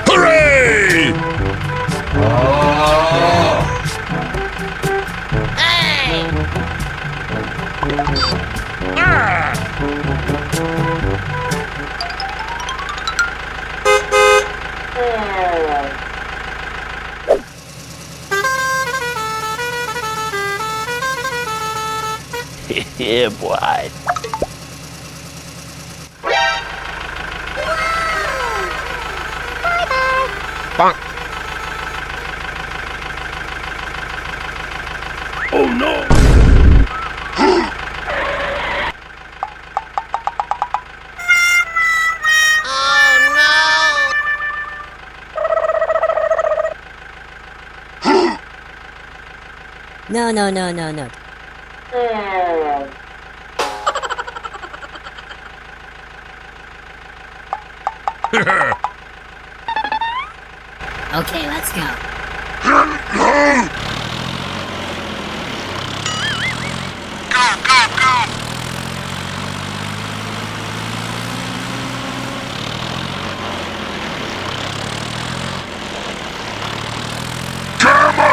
Hooray! Hey! Yeah, boy. Bonk. Oh no! No, no, no, no, no. Okay, let's go.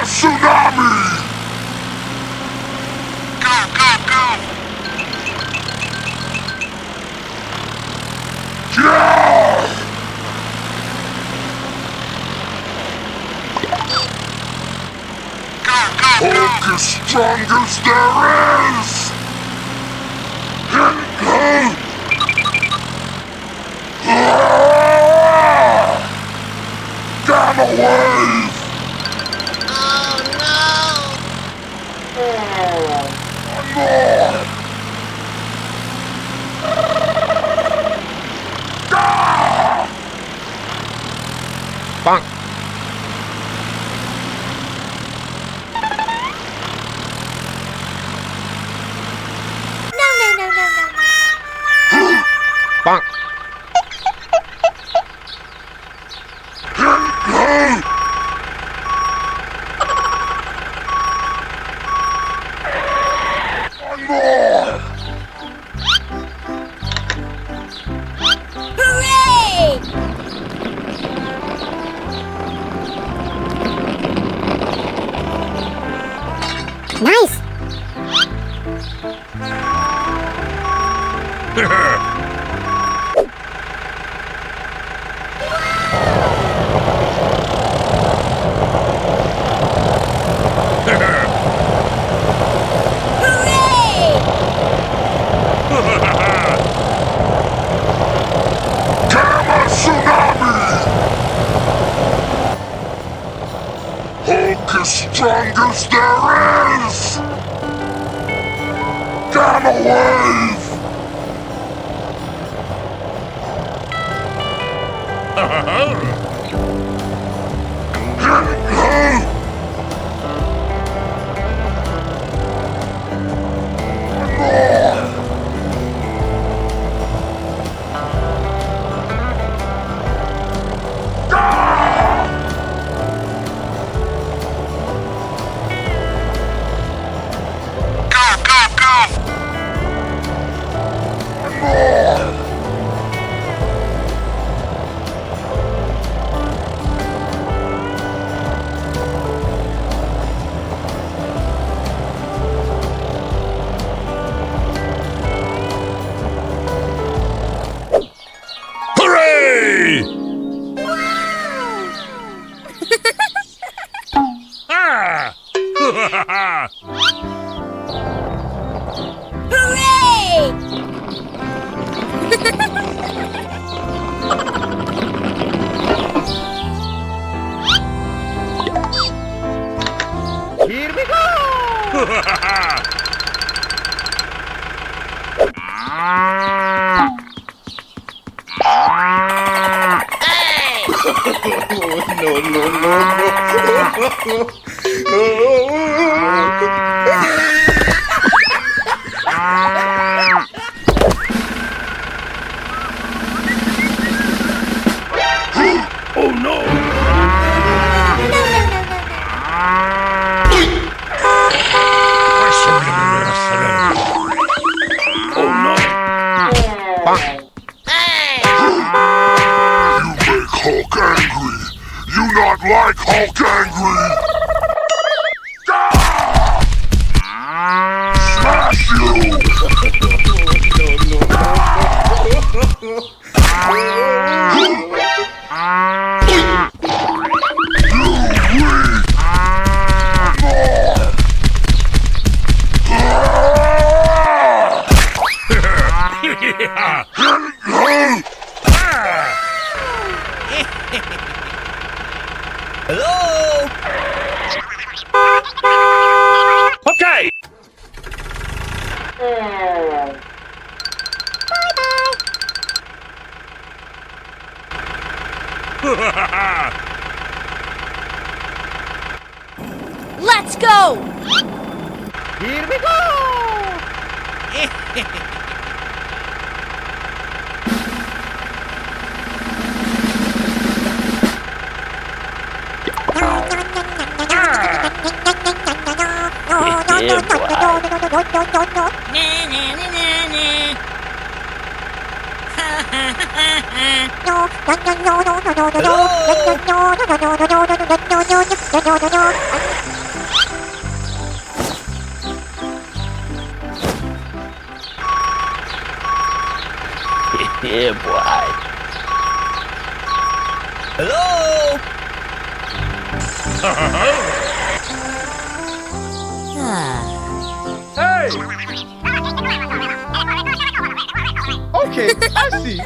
Tsunami! Yeah! Hulk is strong as there is! Gamma wave! More! Ah! Bonk! No, no, no, no, no, no. Bonk! More! Hooray! Nice! Gamma tsunami! Hulk is strong as there is! Gamma wave! Hooray! Ah! Hooray! Here we go! No, no, no, Oh no! Bonk! Hey! Hulk angry! Smash you! Hello? Okay. Let's go! Here we go. Yeah, boy. Hello? Hey! Okay, I see.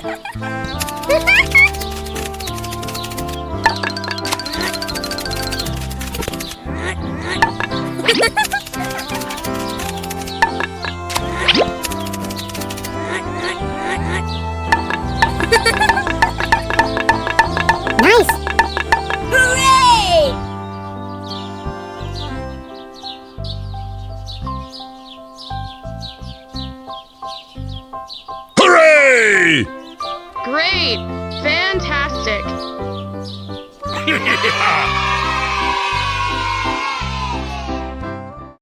Nice! Hooray! Hooray! Great! Fantastic!